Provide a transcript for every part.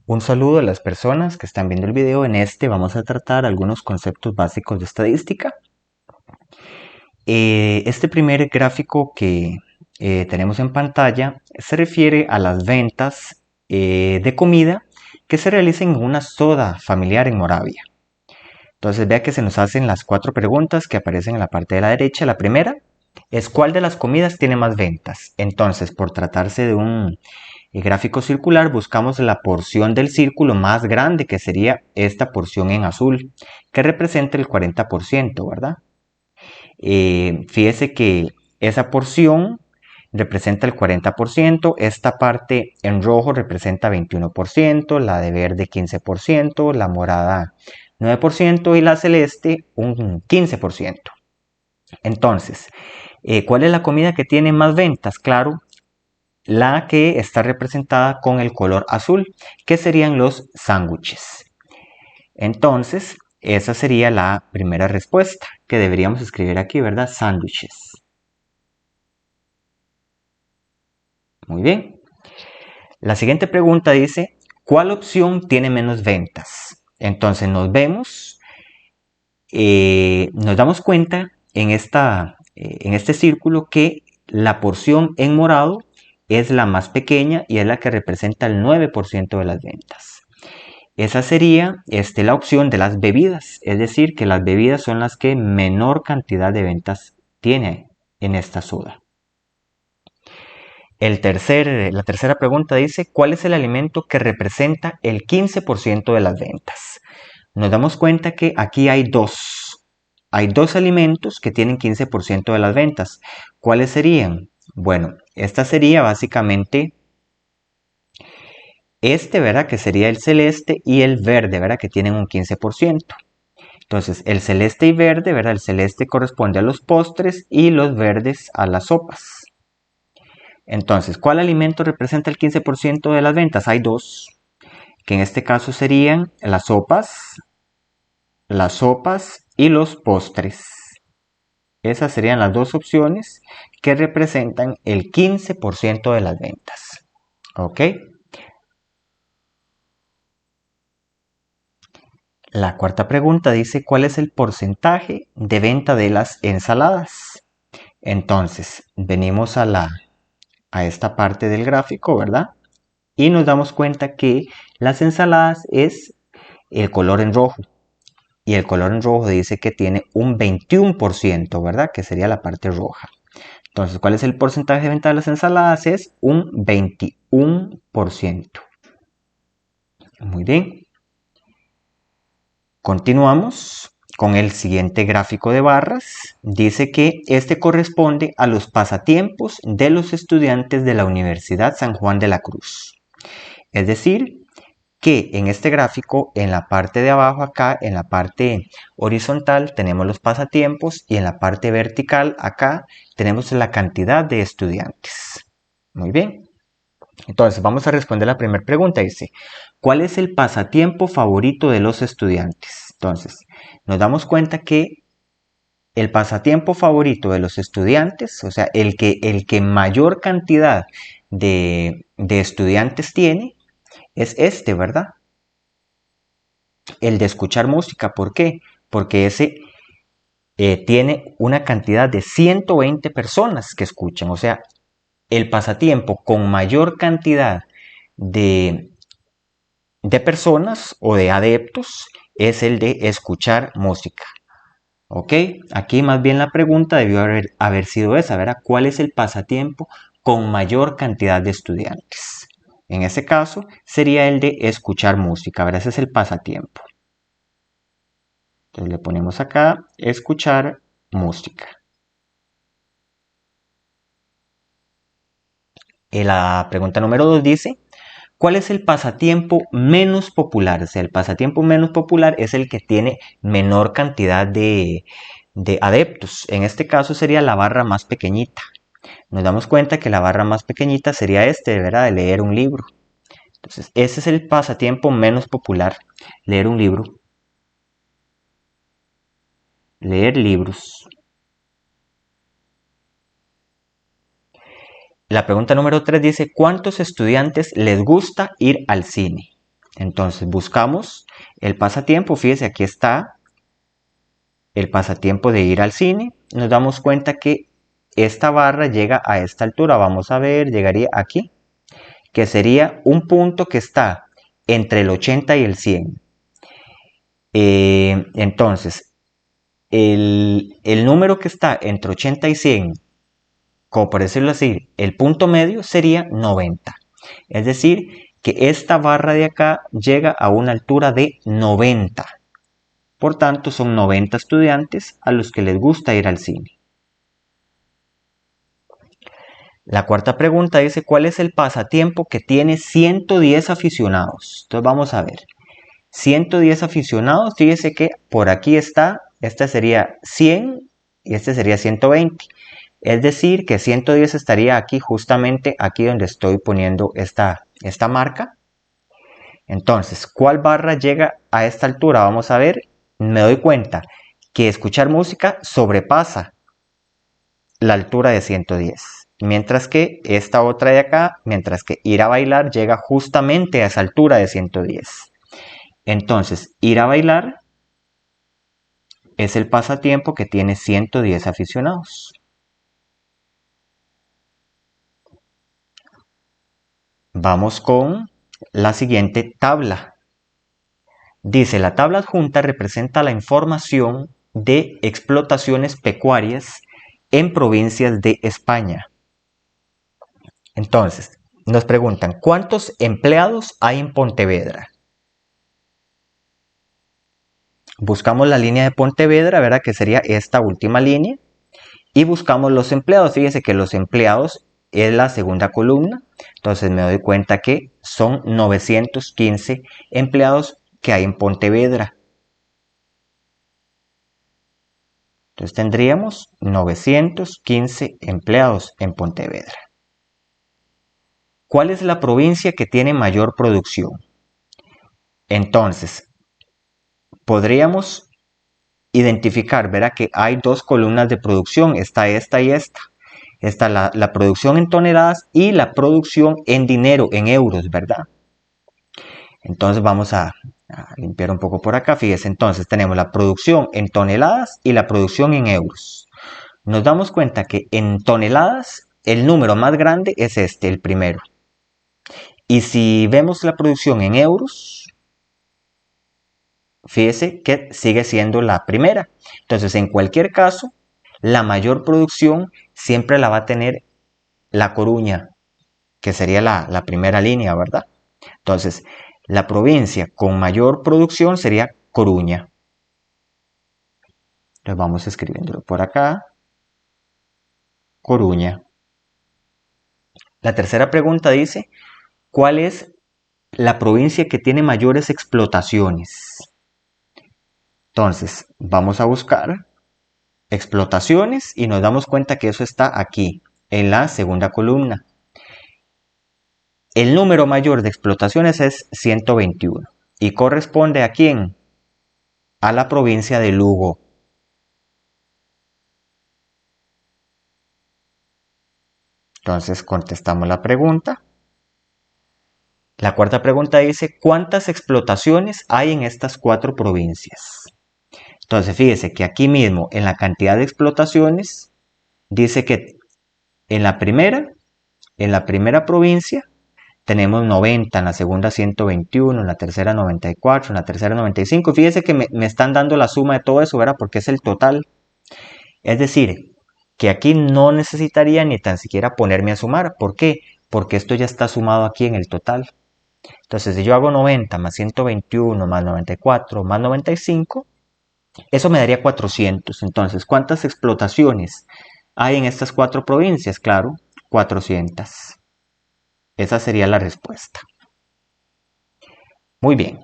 Un saludo a las personas que están viendo el video. En este vamos a tratar algunos conceptos básicos de estadística. Este primer gráfico que tenemos en pantalla se refiere a las ventas de comida que se realizan en una soda familiar en Moravia. Entonces vea que se nos hacen las 4 preguntas que aparecen en la parte de la derecha. La primera es ¿cuál de las comidas tiene más ventas? Entonces, por tratarse de un gráfico circular, buscamos la porción del círculo más grande, que sería esta porción en azul, que representa el 40%, ¿verdad? Fíjese que esa porción representa el 40%, esta parte en rojo representa 21%, la de verde 15%, la morada 9% y la celeste un 15%. Entonces, ¿cuál es la comida que tiene más ventas? Claro, la que está representada con el color azul, que serían los sándwiches. Entonces, esa sería la primera respuesta que deberíamos escribir aquí, ¿verdad? Sándwiches. Muy bien. La siguiente pregunta dice, ¿cuál opción tiene menos ventas? Entonces nos damos cuenta en este círculo que la porción en morado es la más pequeña y es la que representa el 9% de las ventas. Esa sería la opción de las bebidas, es decir, que las bebidas son las que menor cantidad de ventas tiene en esta soda. La tercera pregunta dice, ¿cuál es el alimento que representa el 15% de las ventas? Nos damos cuenta que aquí hay dos alimentos que tienen 15% de las ventas. ¿Cuáles serían? Bueno, esta sería básicamente ¿verdad? Que sería el celeste y el verde, ¿verdad? Que tienen un 15%. Entonces, el celeste y verde, ¿verdad? El celeste corresponde a los postres y los verdes a las sopas. Entonces, ¿cuál alimento representa el 15% de las ventas? Hay dos, que en este caso serían las sopas y los postres. Esas serían las dos opciones que representan el 15% de las ventas. ¿Ok? La cuarta pregunta dice, ¿cuál es el porcentaje de venta de las ensaladas? Entonces, venimos a esta parte del gráfico, ¿verdad? Y nos damos cuenta que las ensaladas es el color en rojo. Y el color en rojo dice que tiene un 21%, ¿verdad? Que sería la parte roja. Entonces, ¿cuál es el porcentaje de venta de las ensaladas? Es un 21%. Muy bien. Continuamos con el siguiente gráfico de barras. Dice que este corresponde a los pasatiempos de los estudiantes de la Universidad San Juan de la Cruz. Es decir, que en este gráfico, en la parte de abajo acá, en la parte horizontal, tenemos los pasatiempos y en la parte vertical acá tenemos la cantidad de estudiantes. Muy bien. Entonces, vamos a responder la primera pregunta. Dice, ¿cuál es el pasatiempo favorito de los estudiantes? Entonces, nos damos cuenta que el pasatiempo favorito de los estudiantes, o sea, el que mayor cantidad de estudiantes tiene, es ¿verdad? El de escuchar música. ¿Por qué? Porque ese tiene una cantidad de 120 personas que escuchan. O sea, el pasatiempo con mayor cantidad de personas o de adeptos es el de escuchar música. ¿Ok? Aquí más bien la pregunta debió haber sido esa, ¿verdad? ¿Cuál es el pasatiempo con mayor cantidad de estudiantes? En ese caso sería el de escuchar música, ¿verdad? Ese es el pasatiempo. Entonces le ponemos acá, escuchar música. Y la pregunta número 2 dice, ¿cuál es el pasatiempo menos popular? O sea, el pasatiempo menos popular es el que tiene menor cantidad de adeptos. En este caso sería la barra más pequeñita. Nos damos cuenta que la barra más pequeñita sería ¿verdad? De leer un libro. Entonces, ese es el pasatiempo menos popular, leer un libro. Leer libros. La pregunta número 3 dice, ¿cuántos estudiantes les gusta ir al cine? Entonces buscamos el pasatiempo. Fíjese, aquí está el pasatiempo de ir al cine. Nos damos cuenta que esta barra llega a esta altura. Vamos a ver, llegaría aquí, que sería un punto que está entre el 80 y el 100. Entonces, el número que está entre 80 y 100, como por decirlo así, el punto medio sería 90. Es decir, que esta barra de acá llega a una altura de 90. Por tanto, son 90 estudiantes a los que les gusta ir al cine. La cuarta pregunta dice, ¿cuál es el pasatiempo que tiene 110 aficionados? Entonces vamos a ver. 110 aficionados, fíjese que por aquí está, este sería 100 y este sería 120. Es decir, que 110 estaría aquí, justamente aquí donde estoy poniendo esta marca. Entonces, ¿cuál barra llega a esta altura? Vamos a ver, me doy cuenta que escuchar música sobrepasa la altura de 110. Mientras que esta otra de acá, mientras que ir a bailar llega justamente a esa altura de 110. Entonces, ir a bailar es el pasatiempo que tiene 110 aficionados. Vamos con la siguiente tabla. Dice, la tabla adjunta representa la información de explotaciones pecuarias en provincias de España. Entonces, nos preguntan, ¿cuántos empleados hay en Pontevedra? Buscamos la línea de Pontevedra, ¿verdad? Que sería esta última línea. Y buscamos los empleados. Fíjese que los empleados es la segunda columna. Entonces me doy cuenta que son 915 empleados que hay en Pontevedra. Entonces tendríamos 915 empleados en Pontevedra. ¿Cuál es la provincia que tiene mayor producción? Entonces, podríamos identificar, verá que hay dos columnas de producción, está esta y esta. Está la producción en toneladas y la producción en dinero, en euros, ¿verdad? Entonces vamos a limpiar un poco por acá. Fíjense, entonces tenemos la producción en toneladas y la producción en euros. Nos damos cuenta que en toneladas el número más grande es este, el primero. Y si vemos la producción en euros, fíjese que sigue siendo la primera. Entonces, en cualquier caso, la mayor producción siempre la va a tener La Coruña, que sería la primera línea, ¿verdad? Entonces, la provincia con mayor producción sería Coruña. Entonces vamos escribiéndolo por acá. Coruña. La tercera pregunta dice, ¿cuál es la provincia que tiene mayores explotaciones? Entonces, vamos a buscar explotaciones y nos damos cuenta que eso está aquí, en la segunda columna. El número mayor de explotaciones es 121 y corresponde ¿a quién? A la provincia de Lugo. Entonces contestamos la pregunta. La cuarta pregunta dice, ¿cuántas explotaciones hay en estas 4 provincias? Entonces fíjese que aquí mismo en la cantidad de explotaciones dice que en la primera provincia tenemos 90, en la segunda 121, en la tercera 94, en la tercera 95. Fíjese que me están dando la suma de todo eso, ¿verdad? Porque es el total. Es decir, que aquí no necesitaría ni tan siquiera ponerme a sumar. ¿Por qué? Porque esto ya está sumado aquí en el total. Entonces, si yo hago 90 más 121 más 94 más 95, eso me daría 400. Entonces, ¿cuántas explotaciones hay en estas 4 provincias? Claro, 400. Esa sería la respuesta. Muy bien.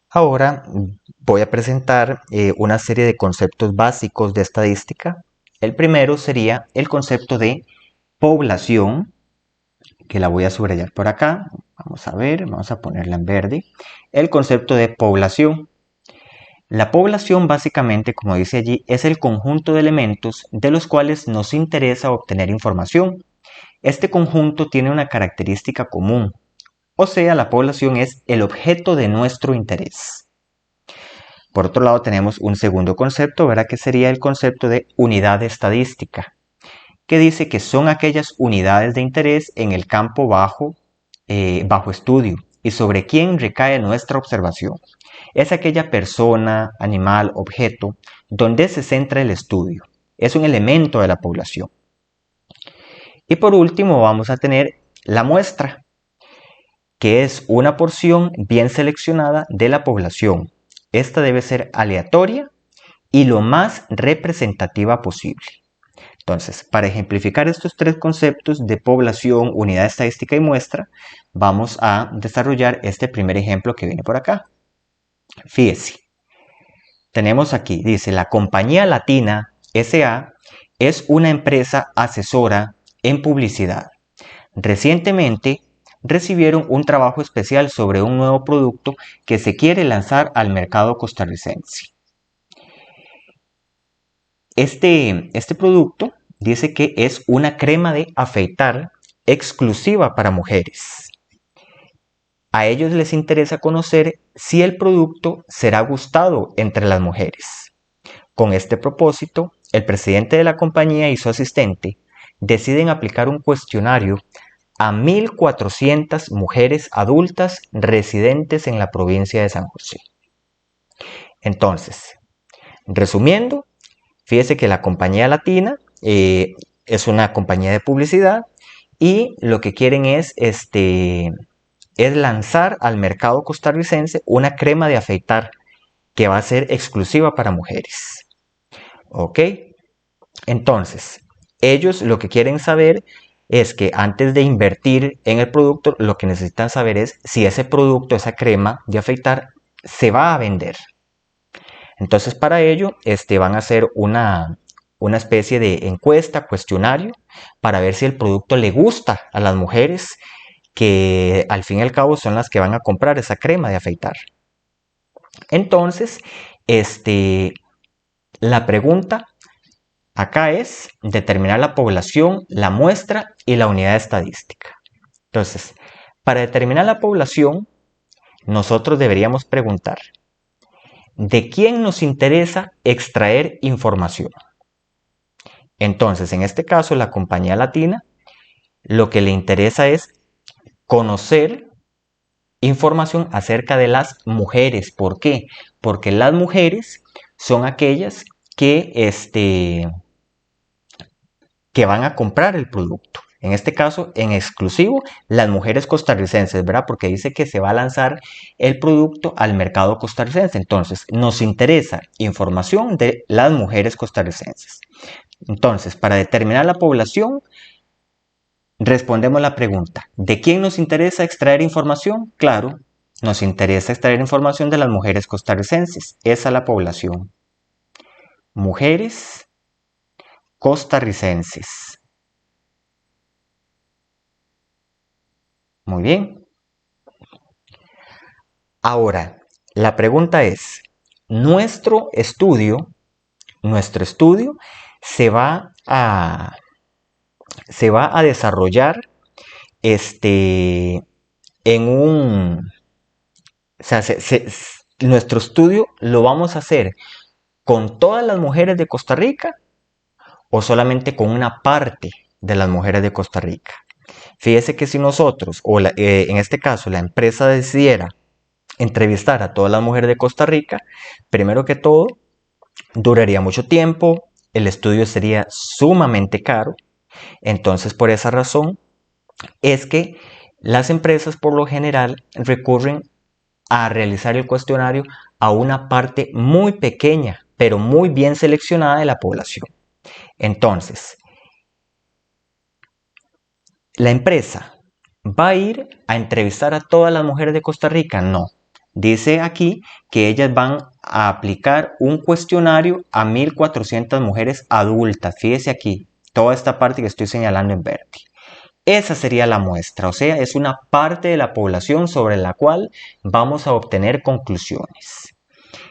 Ahora voy a presentar una serie de conceptos básicos de estadística. El primero sería el concepto de población, que la voy a subrayar por acá. Vamos a ver, vamos a ponerla en verde. El concepto de población. La población básicamente, como dice allí, es el conjunto de elementos de los cuales nos interesa obtener información. Este conjunto tiene una característica común, o sea, la población es el objeto de nuestro interés. Por otro lado, tenemos un segundo concepto, ¿verdad? Que sería el concepto de unidad estadística, que dice que son aquellas unidades de interés en el campo bajo estudio y sobre quién recae nuestra observación. Es aquella persona, animal, objeto, donde se centra el estudio. Es un elemento de la población. Y por último vamos a tener la muestra, que es una porción bien seleccionada de la población. Esta debe ser aleatoria y lo más representativa posible. Entonces, para ejemplificar estos tres conceptos de población, unidad estadística y muestra, vamos a desarrollar este primer ejemplo que viene por acá. Fíjese, tenemos aquí, dice, la Compañía Latina S.A. es una empresa asesora en publicidad. Recientemente recibieron un trabajo especial sobre un nuevo producto que se quiere lanzar al mercado costarricense. Este producto dice que es una crema de afeitar exclusiva para mujeres. A ellos les interesa conocer si el producto será gustado entre las mujeres. Con este propósito, el presidente de la compañía y su asistente deciden aplicar un cuestionario a 1.400 mujeres adultas residentes en la provincia de San José. Entonces, resumiendo, fíjese que la Compañía Latina es una compañía de publicidad y lo que quieren es lanzar al mercado costarricense una crema de afeitar que va a ser exclusiva para mujeres. ¿Ok? Entonces, ellos lo que quieren saber es que antes de invertir en el producto, lo que necesitan saber es si ese producto, esa crema de afeitar, se va a vender. Entonces, para ello, van a hacer una especie de encuesta, cuestionario, para ver si el producto le gusta a las mujeres, que al fin y al cabo son las que van a comprar esa crema de afeitar. Entonces, la pregunta acá es determinar la población, la muestra y la unidad estadística. Entonces, para determinar la población, nosotros deberíamos preguntar, ¿de quién nos interesa extraer información? Entonces, en este caso, la Compañía Latina, lo que le interesa es conocer información acerca de las mujeres. ¿Por qué? Porque las mujeres son aquellas que van a comprar el producto. En este caso, en exclusivo, las mujeres costarricenses, ¿verdad? Porque dice que se va a lanzar el producto al mercado costarricense. Entonces, nos interesa información de las mujeres costarricenses. Entonces, para determinar la población, respondemos la pregunta, ¿de quién nos interesa extraer información? Claro, nos interesa extraer información de las mujeres costarricenses. Esa es la población. Mujeres costarricenses. Muy bien. Ahora, la pregunta es, nuestro estudio se va a desarrollar nuestro estudio lo vamos a hacer con todas las mujeres de Costa Rica o solamente con una parte de las mujeres de Costa Rica. Fíjese que si nosotros, en este caso la empresa decidiera entrevistar a todas las mujeres de Costa Rica, primero que todo, duraría mucho tiempo, el estudio sería sumamente caro. Entonces, por esa razón, es que las empresas por lo general recurren a realizar el cuestionario a una parte muy pequeña, pero muy bien seleccionada de la población. Entonces, ¿la empresa va a ir a entrevistar a todas las mujeres de Costa Rica? No. Dice aquí que ellas van a aplicar un cuestionario a 1.400 mujeres adultas. Fíjese aquí, toda esta parte que estoy señalando en verde. Esa sería la muestra, o sea, es una parte de la población sobre la cual vamos a obtener conclusiones.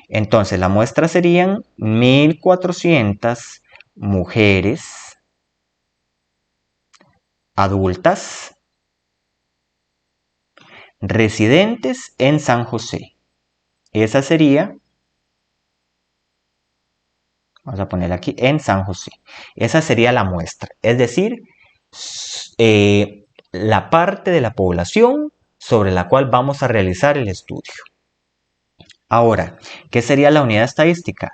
Entonces, la muestra serían 1.400 mujeres adultas residentes en San José. Esa sería, vamos a poner aquí, en San José. Esa sería la muestra, es decir, la parte de la población sobre la cual vamos a realizar el estudio. Ahora, ¿qué sería la unidad estadística?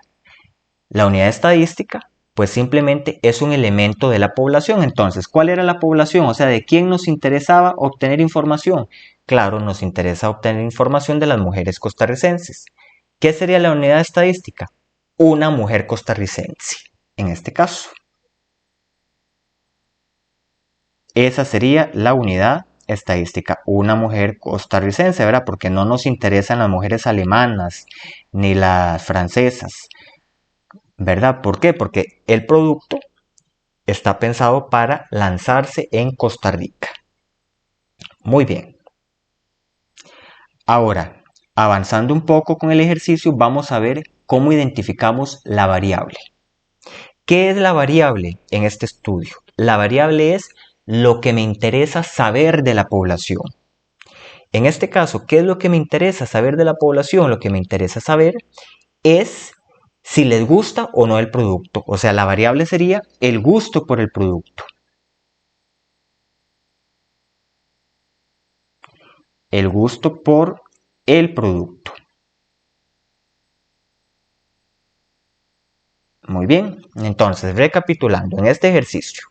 La unidad estadística, pues simplemente es un elemento de la población. Entonces, ¿cuál era la población? O sea, ¿de quién nos interesaba obtener información? Claro, nos interesa obtener información de las mujeres costarricenses. ¿Qué sería la unidad estadística? Una mujer costarricense, en este caso. Esa sería la unidad estadística, una mujer costarricense, ¿verdad? Porque no nos interesan las mujeres alemanas ni las francesas, ¿verdad? ¿Por qué? Porque el producto está pensado para lanzarse en Costa Rica. Muy bien. Ahora, avanzando un poco con el ejercicio, vamos a ver cómo identificamos la variable. ¿Qué es la variable en este estudio? La variable es lo que me interesa saber de la población. En este caso, ¿qué es lo que me interesa saber de la población? Lo que me interesa saber es si les gusta o no el producto. O sea, la variable sería el gusto por el producto. El gusto por el producto. Muy bien, entonces recapitulando en este ejercicio,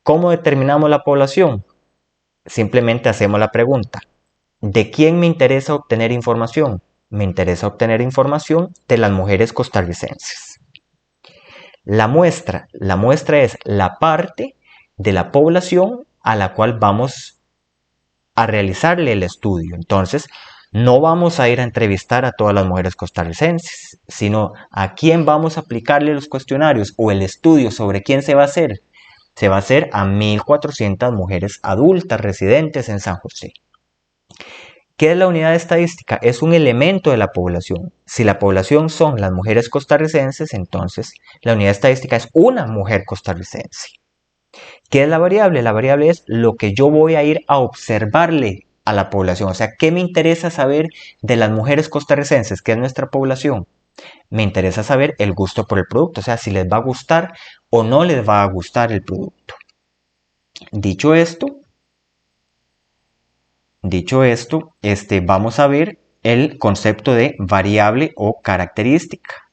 ¿cómo determinamos la población? Simplemente hacemos la pregunta, ¿de quién me interesa obtener información? Me interesa obtener información de las mujeres costarricenses. La muestra es la parte de la población a la cual vamos a realizarle el estudio. Entonces, no vamos a ir a entrevistar a todas las mujeres costarricenses, sino a quién vamos a aplicarle los cuestionarios o el estudio sobre quién se va a hacer. Se va a hacer a 1.400 mujeres adultas residentes en San José. ¿Qué es la unidad estadística? Es un elemento de la población. Si la población son las mujeres costarricenses, entonces la unidad estadística es una mujer costarricense. ¿Qué es la variable? La variable es lo que yo voy a ir a observarle a la población. O sea, ¿qué me interesa saber de las mujeres costarricenses, que es nuestra población? Me interesa saber el gusto por el producto, o sea, si les va a gustar o no les va a gustar el producto. Dicho esto, vamos a ver el concepto de variable o característica.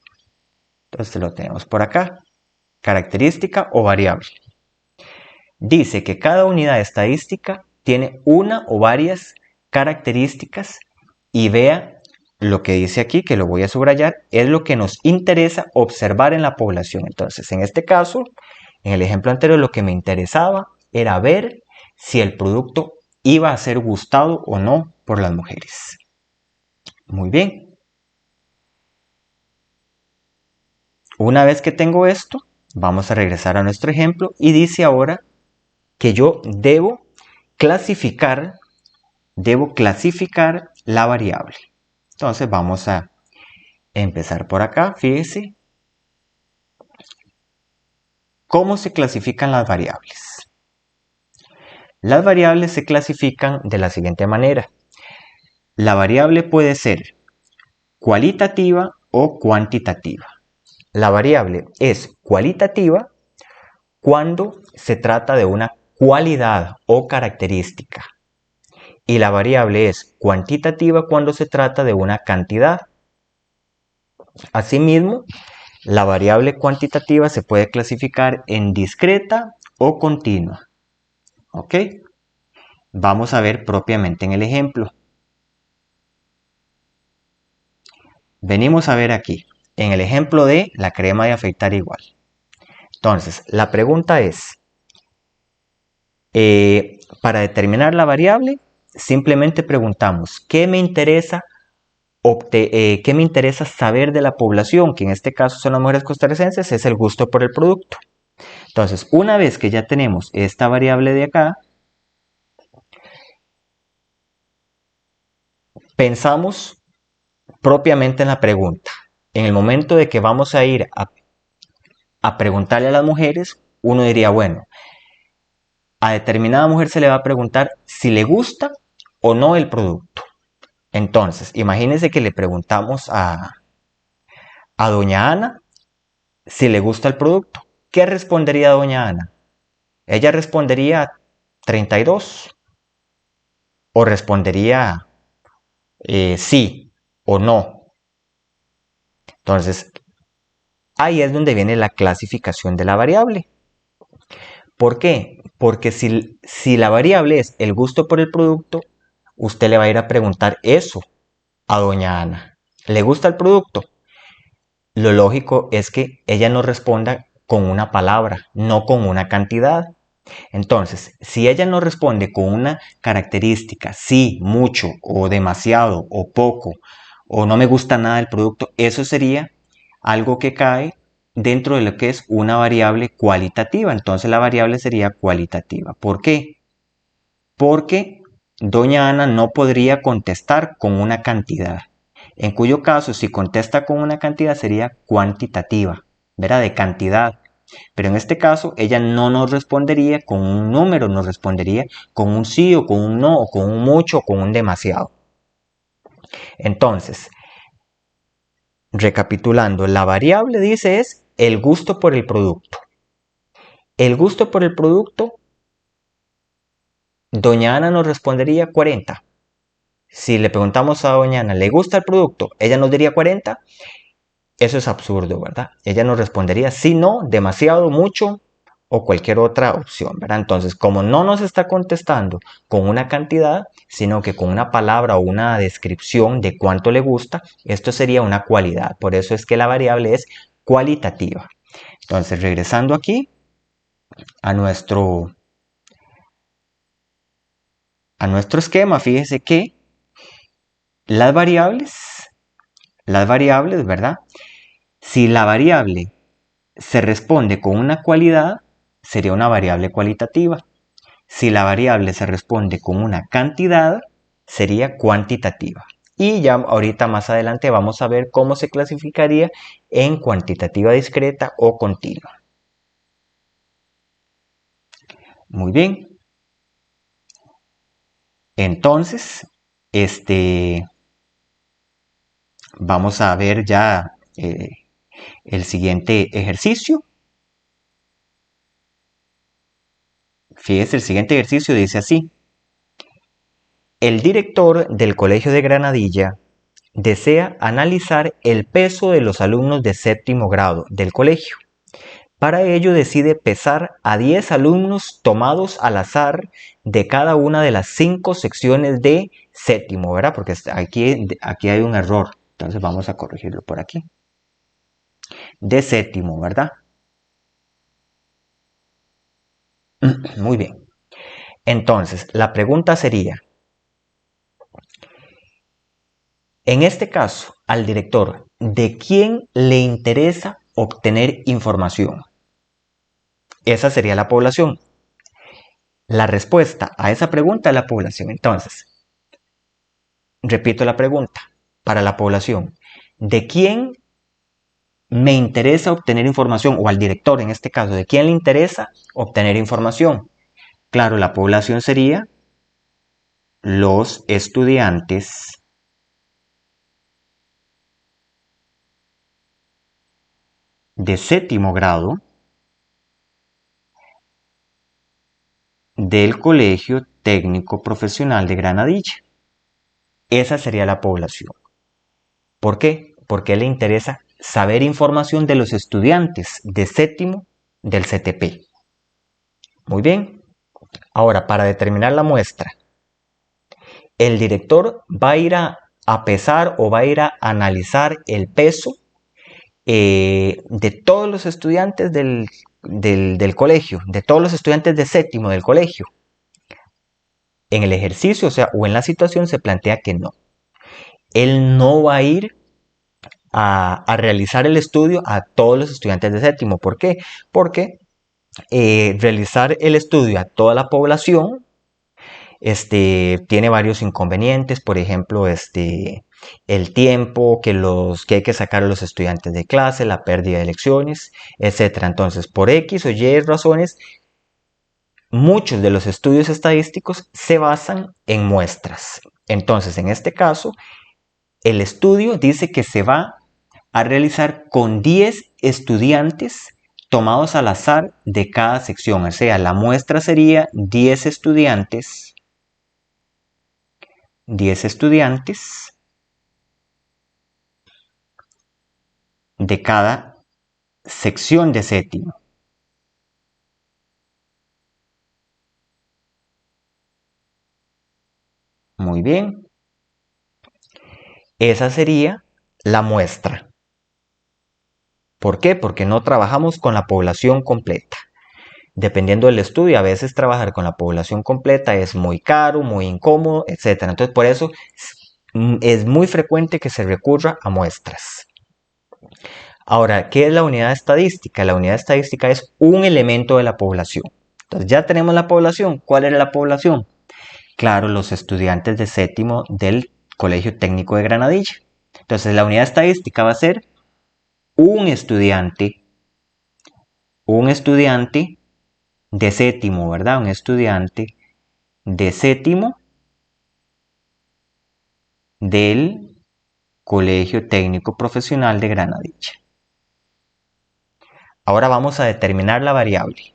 Entonces lo tenemos por acá, característica o variable. Dice que cada unidad estadística tiene una o varias características y vea lo que dice aquí, que lo voy a subrayar, es lo que nos interesa observar en la población. Entonces, en este caso, en el ejemplo anterior, lo que me interesaba era ver si el producto iba a ser gustado o no por las mujeres. Muy bien. Una vez que tengo esto, vamos a regresar a nuestro ejemplo y dice ahora que yo debo clasificar la variable. Entonces vamos a empezar por acá. Fíjese cómo se clasifican las variables. Las variables se clasifican de la siguiente manera. La variable puede ser cualitativa o cuantitativa. La variable es cualitativa cuando se trata de una cualidad o característica. Y la variable es cuantitativa cuando se trata de una cantidad. Asimismo, la variable cuantitativa se puede clasificar en discreta o continua. ¿Ok? Vamos a ver propiamente en el ejemplo. Venimos a ver aquí, en el ejemplo de la crema de afeitar igual. Entonces, la pregunta es, para determinar la variable, simplemente preguntamos, ¿qué me interesa saber de la población? Que en este caso son las mujeres costarricenses, es el gusto por el producto. Entonces, una vez que ya tenemos esta variable de acá, pensamos propiamente en la pregunta. En el momento de que vamos a ir a preguntarle a las mujeres, uno diría, bueno, a determinada mujer se le va a preguntar si le gusta o no el producto. Entonces, imagínense que le preguntamos a doña Ana si le gusta el producto. ¿Qué respondería doña Ana? Ella respondería 32 o respondería sí o no. Entonces, ahí es donde viene la clasificación de la variable. ¿Por qué? Porque si la variable es el gusto por el producto, usted le va a ir a preguntar eso a doña Ana. ¿Le gusta el producto? Lo lógico es que ella no responda con una palabra, no con una cantidad. Entonces, si ella no responde con una característica, sí, mucho, o demasiado, o poco, o no me gusta nada del producto, eso sería algo que cae dentro de lo que es una variable cualitativa. Entonces la variable sería cualitativa. ¿Por qué? Porque doña Ana no podría contestar con una cantidad. En cuyo caso, si contesta con una cantidad sería cuantitativa, ¿verdad? De cantidad. Pero en este caso, ella no nos respondería con un número, nos respondería con un sí o con un no, o con un mucho o con un demasiado. Entonces, recapitulando, la variable dice es el gusto por el producto. El gusto por el producto, doña Ana nos respondería 40. Si le preguntamos a doña Ana, ¿le gusta el producto? Ella nos diría 40. Eso es absurdo, ¿verdad? Ella nos respondería sí, no, demasiado, mucho o cualquier otra opción, ¿verdad? Entonces, como no nos está contestando con una cantidad, sino que con una palabra o una descripción de cuánto le gusta, esto sería una cualidad. Por eso es que la variable es cualitativa. Entonces, regresando aquí a nuestro esquema, fíjese que las variables, ¿verdad? Si la variable se responde con una cualidad, sería una variable cualitativa. Si la variable se responde con una cantidad, sería cuantitativa. Y ya ahorita más adelante vamos a ver cómo se clasificaría en cuantitativa discreta o continua. Muy bien. Entonces, vamos a ver ya el siguiente ejercicio. Fíjese, el siguiente ejercicio dice así. El director del Colegio de Granadilla desea analizar el peso de los alumnos de séptimo grado del colegio. Para ello decide pesar a 10 alumnos tomados al azar de cada una de las 5 secciones de séptimo, ¿verdad? Porque aquí hay un error, entonces vamos a corregirlo por aquí. De séptimo, ¿verdad? Muy bien. Entonces, la pregunta sería, en este caso, al director, ¿de quién le interesa obtener información? Esa sería la población. La respuesta a esa pregunta es la población. Entonces, repito la pregunta para la población. ¿De quién me interesa obtener información? O al director, en este caso, ¿de quién le interesa obtener información? Claro, la población sería los estudiantes de séptimo grado del Colegio Técnico Profesional de Granadilla. Esa sería la población. ¿Por qué? Porque le interesa saber información de los estudiantes de séptimo del CTP. Muy bien. Ahora, para determinar la muestra, el director va a ir a pesar o va a ir a analizar el peso de todos los estudiantes del colegio, de todos los estudiantes de séptimo del colegio. En el ejercicio, o en la situación se plantea que no. Él no va a ir a realizar el estudio a todos los estudiantes de séptimo. ¿Por qué? Porque realizar el estudio a toda la población tiene varios inconvenientes. Por ejemplo, el tiempo que hay que sacar a los estudiantes de clase, la pérdida de lecciones, etc. Entonces, por X o Y razones, muchos de los estudios estadísticos se basan en muestras. Entonces, en este caso, el estudio dice que se va a realizar con 10 estudiantes tomados al azar de cada sección. O sea, la muestra sería 10 estudiantes de cada sección de séptimo. Muy bien. Esa sería la muestra. ¿Por qué? Porque no trabajamos con la población completa. Dependiendo del estudio, a veces trabajar con la población completa es muy caro, muy incómodo, etc. Entonces, por eso es muy frecuente que se recurra a muestras. Ahora, ¿qué es la unidad estadística? La unidad estadística es un elemento de la población. Entonces, ya tenemos la población. ¿Cuál era la población? Claro, los estudiantes de séptimo del Colegio Técnico de Granadilla. Entonces, la unidad estadística va a ser un estudiante de séptimo, ¿verdad? Un estudiante de séptimo del Colegio Técnico Profesional de Granadilla. Ahora vamos a determinar la variable.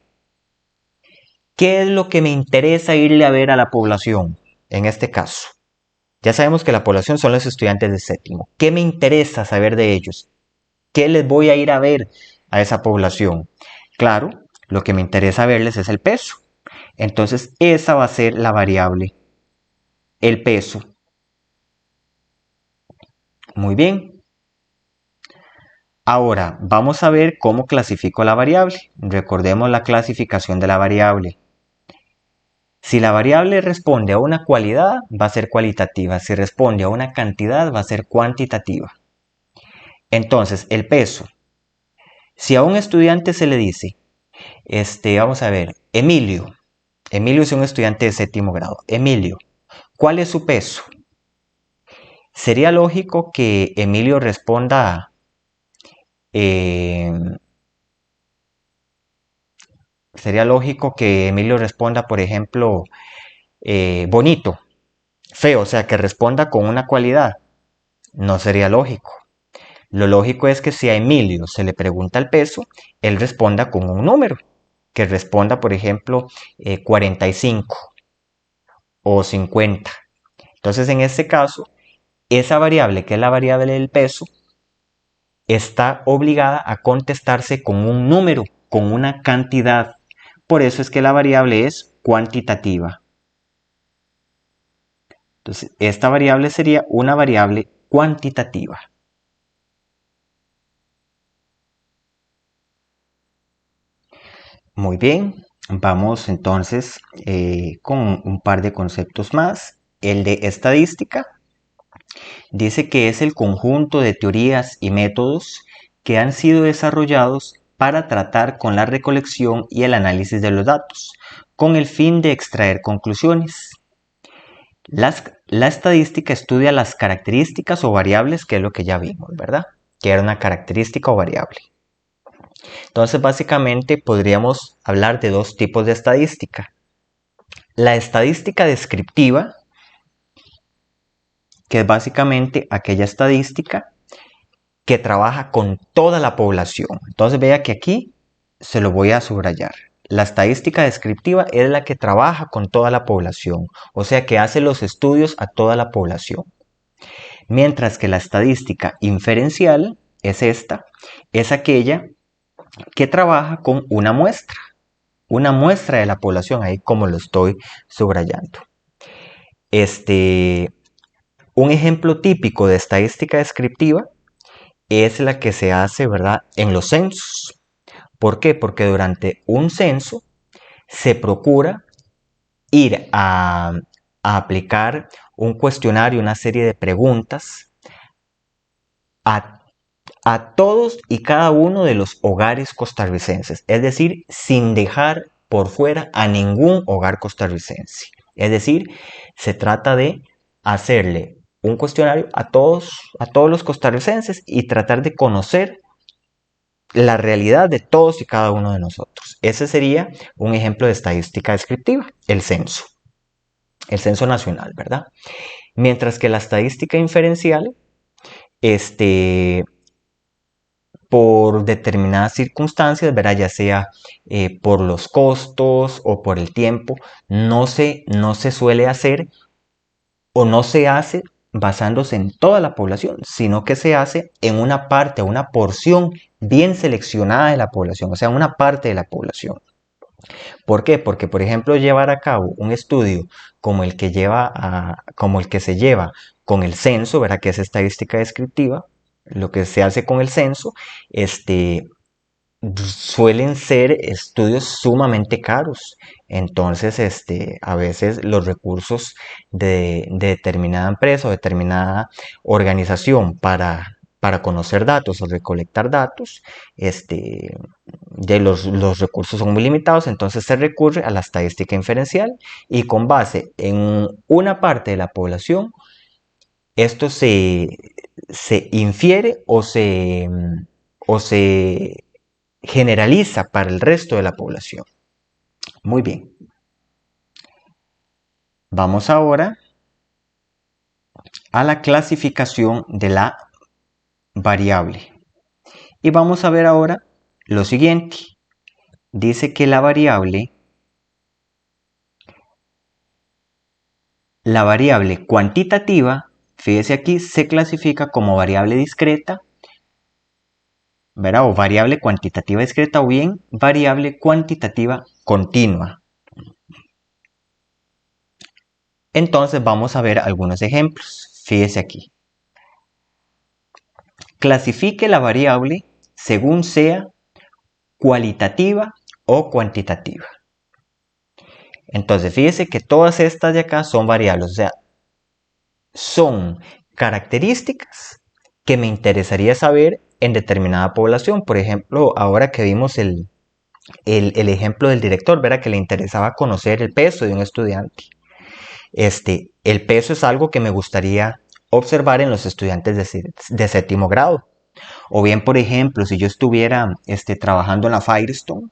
¿Qué es lo que me interesa irle a ver a la población en este caso? Ya sabemos que la población son los estudiantes de séptimo. ¿Qué me interesa saber de ellos? ¿Qué les voy a ir a ver a esa población? Claro, lo que me interesa verles es el peso. Entonces, esa va a ser la variable, el peso. Muy bien. Ahora, vamos a ver cómo clasifico la variable. Recordemos la clasificación de la variable. Si la variable responde a una cualidad, va a ser cualitativa. Si responde a una cantidad, va a ser cuantitativa. Entonces, el peso. Si a un estudiante se le dice, vamos a ver, Emilio es un estudiante de séptimo grado. Emilio, ¿cuál es su peso? Sería lógico que Emilio responda, por ejemplo, bonito, feo, o sea, que responda con una cualidad. No sería lógico. Lo lógico es que si a Emilio se le pregunta el peso, él responda con un número. Que responda, por ejemplo, 45 o 50. Entonces, en este caso, esa variable, que es la variable del peso, está obligada a contestarse con un número, con una cantidad. Por eso es que la variable es cuantitativa. Entonces, esta variable sería una variable cuantitativa. Muy bien, vamos entonces con un par de conceptos más. El de estadística dice que es el conjunto de teorías y métodos que han sido desarrollados para tratar con la recolección y el análisis de los datos, con el fin de extraer conclusiones. La estadística estudia las características o variables, que es lo que ya vimos, ¿verdad? Que era una característica o variable. Entonces, básicamente podríamos hablar de dos tipos de estadística. La estadística descriptiva, que es básicamente aquella estadística que trabaja con toda la población. Entonces, vea que aquí se lo voy a subrayar. La estadística descriptiva es la que trabaja con toda la población, o sea que hace los estudios a toda la población. Mientras que la estadística inferencial es aquella que trabaja con una muestra de la población, ahí como lo estoy subrayando. Un ejemplo típico de estadística descriptiva es la que se hace, ¿verdad?, en los censos. ¿Por qué? Porque durante un censo se procura ir a aplicar un cuestionario, una serie de preguntas a todos y cada uno de los hogares costarricenses, es decir, sin dejar por fuera a ningún hogar costarricense. Es decir, se trata de hacerle un cuestionario a todos los costarricenses y tratar de conocer la realidad de todos y cada uno de nosotros. Ese sería un ejemplo de estadística descriptiva, el censo nacional, ¿verdad? Mientras que la estadística inferencial, por determinadas circunstancias, ¿verdad? Ya sea por los costos o por el tiempo, no se suele hacer o no se hace basándose en toda la población, sino que se hace en una parte, una porción bien seleccionada de la población, o sea, una parte de la población. ¿Por qué? Porque, por ejemplo, llevar a cabo un estudio como el que se lleva con el censo, ¿verdad? Que es estadística descriptiva, lo que se hace con el censo, suelen ser estudios sumamente caros. Entonces, a veces los recursos de determinada empresa o determinada organización para conocer datos o recolectar datos, de los recursos son muy limitados, entonces se recurre a la estadística inferencial y con base en una parte de la población, esto se infiere o se generaliza para el resto de la población. Muy bien. Vamos ahora a la clasificación de la variable. Y vamos a ver ahora lo siguiente. Dice que la variable cuantitativa, fíjese aquí, se clasifica como variable discreta, ¿verdad? O variable cuantitativa discreta o bien variable cuantitativa continua. Entonces vamos a ver algunos ejemplos. Fíjese aquí. Clasifique la variable según sea cualitativa o cuantitativa. Entonces, fíjese que todas estas de acá son variables, o sea, son características que me interesaría saber en determinada población. Por ejemplo, ahora que vimos el ejemplo del director, ¿verdad? Que le interesaba conocer el peso de un estudiante. El peso es algo que me gustaría observar en los estudiantes de séptimo grado. O bien, por ejemplo, si yo estuviera trabajando en la Firestone,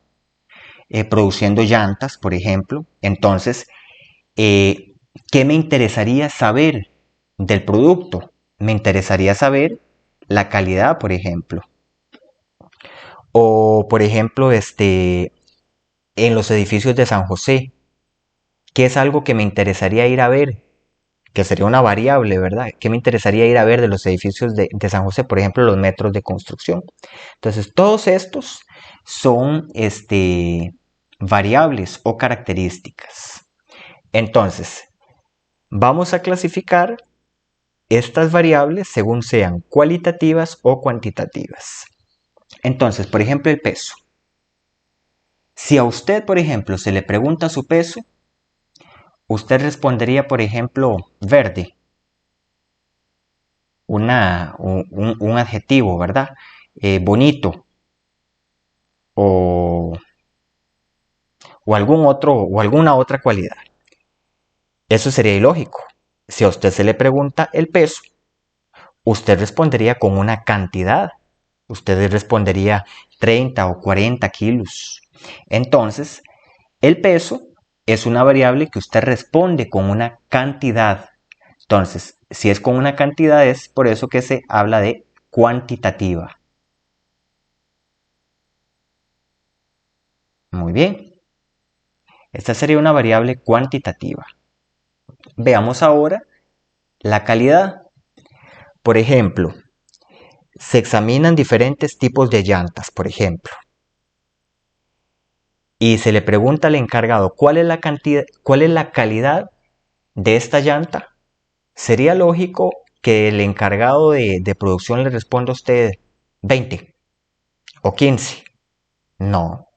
produciendo llantas, por ejemplo, entonces, ¿qué me interesaría saber del producto? Me interesaría saber la calidad, por ejemplo. O, por ejemplo, en los edificios de San José, ¿qué es algo que me interesaría ir a ver? Que sería una variable, ¿verdad? ¿Qué me interesaría ir a ver de los edificios de San José? Por ejemplo, los metros de construcción. Entonces, todos estos son variables o características. Entonces, vamos a clasificar estas variables según sean cualitativas o cuantitativas. Entonces, por ejemplo, el peso. Si a usted, por ejemplo, se le pregunta su peso, usted respondería, por ejemplo, verde. Un adjetivo, ¿verdad? Bonito. O alguna otra cualidad. Eso sería ilógico. Si a usted se le pregunta el peso, usted respondería con una cantidad. Usted respondería 30 o 40 kilos. Entonces, el peso es una variable que usted responde con una cantidad. Entonces, si es con una cantidad, es por eso que se habla de cuantitativa. Muy bien. Esta sería una variable cuantitativa. Veamos ahora la calidad. Por ejemplo, se examinan diferentes tipos de llantas, por ejemplo. Y se le pregunta al encargado cuál es la calidad de esta llanta. Sería lógico que el encargado de producción le responda a usted 20 o 15. No.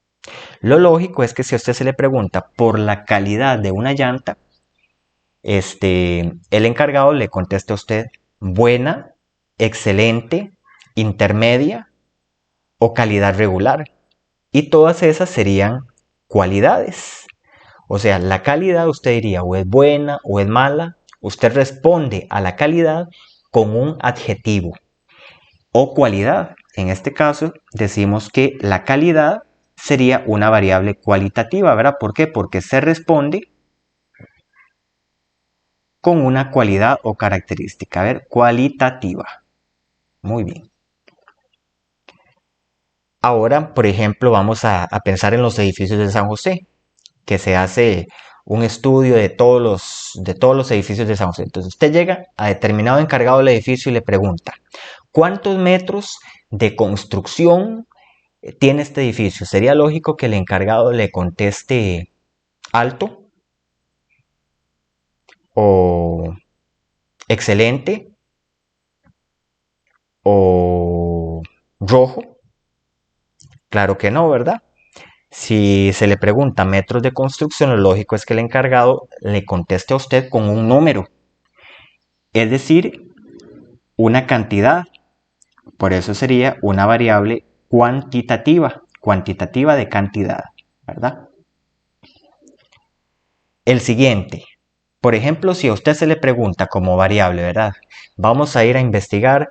Lo lógico es que si a usted se le pregunta por la calidad de una llanta, el encargado le conteste a usted buena, excelente, intermedia o calidad regular. Y todas esas serían cualidades. O sea, la calidad usted diría o es buena o es mala. Usted responde a la calidad con un adjetivo o cualidad. en este caso decimos que la calidad sería una variable cualitativa, ¿verdad? ¿Por qué? Porque se responde con una cualidad o característica, a ver, cualitativa. Muy bien. Ahora, por ejemplo, vamos a pensar en los edificios de San José, que se hace un estudio de todos los edificios de San José. Entonces usted llega a determinado encargado del edificio y le pregunta, ¿cuántos metros de construcción tiene este edificio? Sería lógico que el encargado le conteste alto o excelente o rojo. Claro que no, ¿verdad? Si se le pregunta metros de construcción, lo lógico es que el encargado le conteste a usted con un número, es decir, una cantidad. Por eso sería una variable cuantitativa, cuantitativa de cantidad, ¿verdad? El siguiente, por ejemplo, si a usted se le pregunta como variable, ¿verdad? Vamos a ir a investigar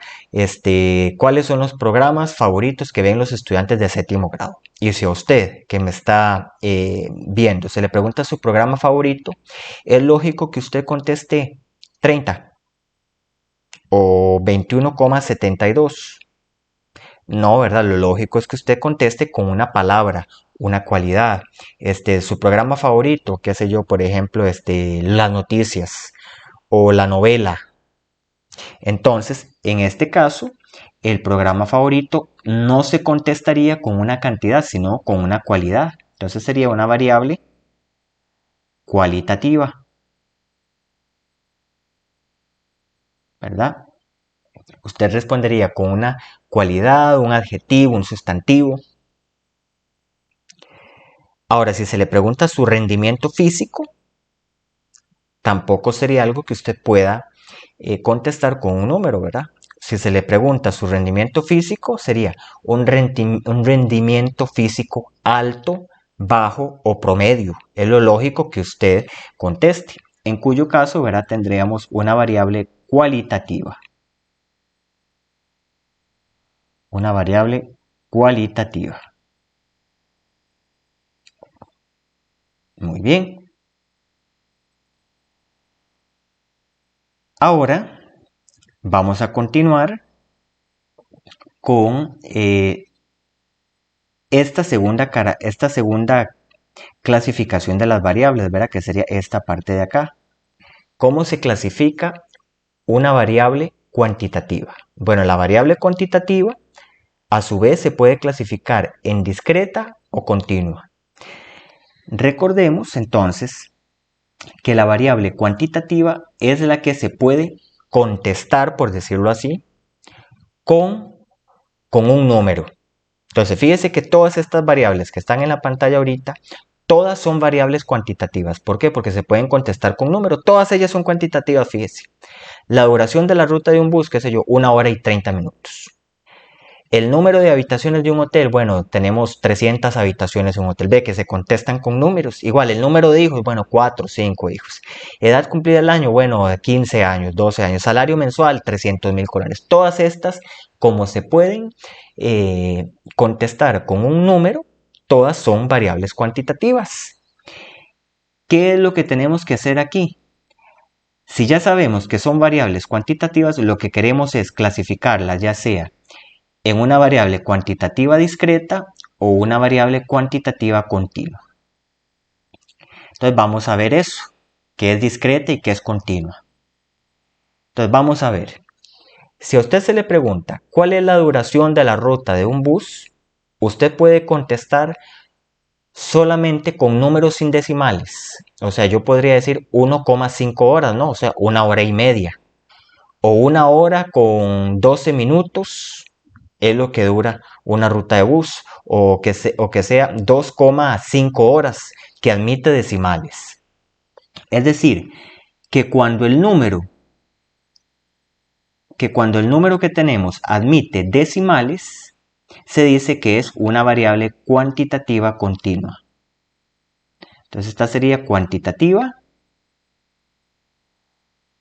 cuáles son los programas favoritos que ven los estudiantes de séptimo grado. Y si a usted que me está viendo se le pregunta su programa favorito, es lógico que usted conteste 30 o 21,72. No, ¿verdad? Lo lógico es que usted conteste con una palabra, una cualidad, su programa favorito, qué sé yo, por ejemplo, las noticias o la novela. Entonces, en este caso, el programa favorito no se contestaría con una cantidad, sino con una cualidad. Entonces sería una variable cualitativa, ¿verdad? Usted respondería con una cualidad, un adjetivo, un sustantivo. Ahora, si se le pregunta su rendimiento físico, tampoco sería algo que usted pueda contestar con un número, ¿verdad? Si se le pregunta su rendimiento físico, sería un rendimiento físico alto, bajo o promedio. Es lo lógico que usted conteste, en cuyo caso, ¿verdad? Tendríamos una variable cualitativa. Una variable cualitativa. Muy bien. Ahora vamos a continuar con esta segunda clasificación de las variables, ¿verdad? Que sería esta parte de acá. ¿Cómo se clasifica una variable cuantitativa? Bueno, la variable cuantitativa a su vez se puede clasificar en discreta o continua. Recordemos entonces que la variable cuantitativa es la que se puede contestar, por decirlo así, con un número. Entonces, fíjese que todas estas variables que están en la pantalla ahorita, todas son variables cuantitativas. ¿Por qué? Porque se pueden contestar con números. Todas ellas son cuantitativas, fíjese. La duración de la ruta de un bus, qué sé yo, 1 hora y 30 minutos. El número de habitaciones de un hotel, bueno, tenemos 300 habitaciones en un hotel B que se contestan con números. Igual, el número de hijos, bueno, 4, 5 hijos. Edad cumplida el año, bueno, 15 años, 12 años. Salario mensual, 300,000 colones. Todas estas, como se pueden contestar con un número, todas son variables cuantitativas. ¿Qué es lo que tenemos que hacer aquí? Si ya sabemos que son variables cuantitativas, lo que queremos es clasificarlas ya sea en una variable cuantitativa discreta o una variable cuantitativa continua. Entonces vamos a ver eso, qué es discreta y qué es continua. Entonces vamos a ver, si a usted se le pregunta cuál es la duración de la ruta de un bus, usted puede contestar solamente con números sin decimales. O sea, yo podría decir 1,5 horas, ¿no? O sea, 1 hora y media. O 1 hora con 12 minutos es lo que dura una ruta de bus, o que sea 2,5 horas, que admite decimales. Es decir, que cuando el número que tenemos admite decimales, se dice que es una variable cuantitativa continua. Entonces esta sería cuantitativa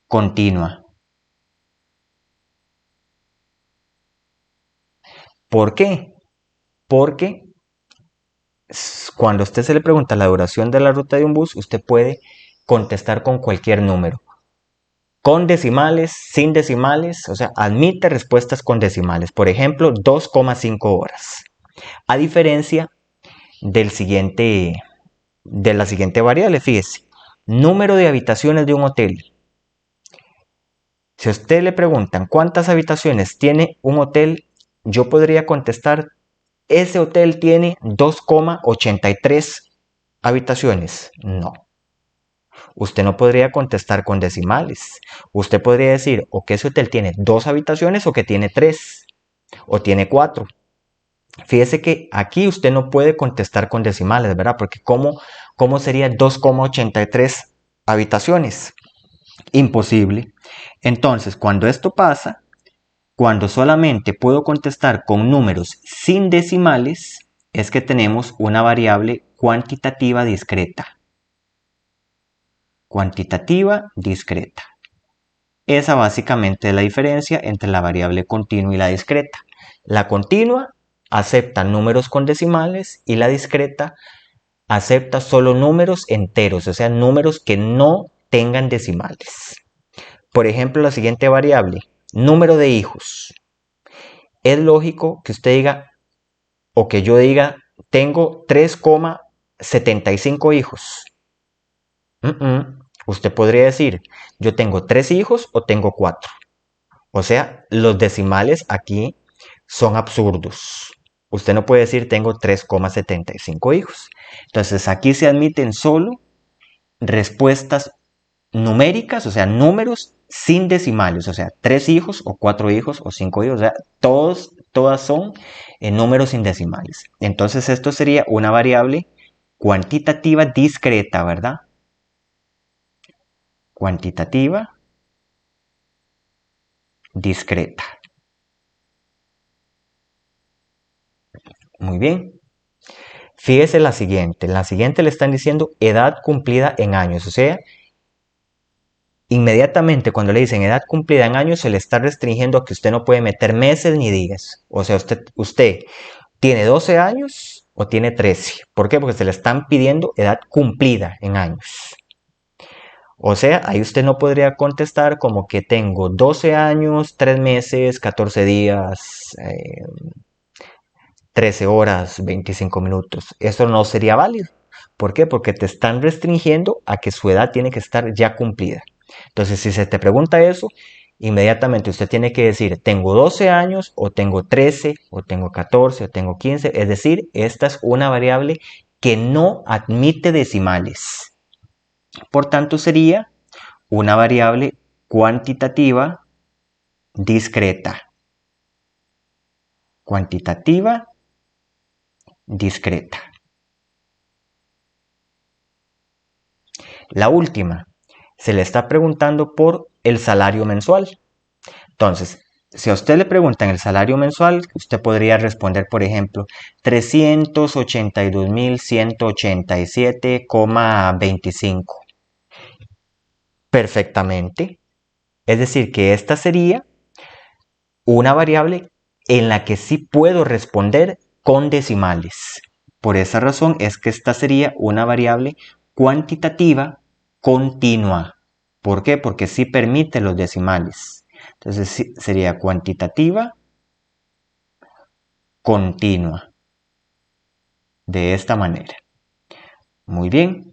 continua. ¿Por qué? Porque cuando a usted se le pregunta la duración de la ruta de un bus, usted puede contestar con cualquier número. Con decimales, sin decimales, o sea, admite respuestas con decimales. Por ejemplo, 2,5 horas. A diferencia de la siguiente variable, fíjese. Número de habitaciones de un hotel. Si a usted le preguntan cuántas habitaciones tiene un hotel, yo podría contestar, ese hotel tiene 2,83 habitaciones. No. Usted no podría contestar con decimales. Usted podría decir o que ese hotel tiene 2 habitaciones o que tiene 3 o tiene 4. Fíjese que aquí usted no puede contestar con decimales, ¿verdad? Porque ¿cómo sería 2,83 habitaciones? Imposible. Entonces, cuando esto pasa, cuando solamente puedo contestar con números sin decimales, es que tenemos una variable cuantitativa discreta. Cuantitativa discreta. Esa básicamente es la diferencia entre la variable continua y la discreta. La continua acepta números con decimales y la discreta acepta solo números enteros, o sea, números que no tengan decimales. Por ejemplo, la siguiente variable, número de hijos. Es lógico que usted diga, o que yo diga, tengo 3,75 hijos. Usted podría decir, yo tengo 3 hijos o tengo 4. O sea, los decimales aquí son absurdos. Usted no puede decir tengo 3,75 hijos. Entonces aquí se admiten solo respuestas numéricas, o sea, números sin decimales, o sea, 3 hijos o 4 hijos o 5 hijos, o sea, todas son números sin decimales. Entonces esto sería una variable cuantitativa discreta, ¿verdad? Cuantitativa discreta. Muy bien. Fíjese la siguiente. En la siguiente le están diciendo edad cumplida en años. O sea, inmediatamente cuando le dicen edad cumplida en años, se le está restringiendo a que usted no puede meter meses ni días. O sea, usted tiene 12 años o tiene 13. ¿Por qué? Porque se le están pidiendo edad cumplida en años. O sea, ahí usted no podría contestar como que tengo 12 años, 3 meses, 14 días, 13 horas, 25 minutos. Eso no sería válido. ¿Por qué? Porque te están restringiendo a que su edad tiene que estar ya cumplida. Entonces, si se te pregunta eso, inmediatamente usted tiene que decir, tengo 12 años, o tengo 13, o tengo 14, o tengo 15. Es decir, esta es una variable que no admite decimales. Por tanto, sería una variable cuantitativa discreta. Cuantitativa discreta. La última, se le está preguntando por el salario mensual. Entonces, si a usted le preguntan el salario mensual, usted podría responder, por ejemplo, 382.187,25. Perfectamente. Es decir, que esta sería una variable en la que sí puedo responder con decimales. Por esa razón es que esta sería una variable cuantitativa continua. ¿Por qué? Porque sí permite los decimales. Entonces sí, sería cuantitativa continua. De esta manera. Muy bien.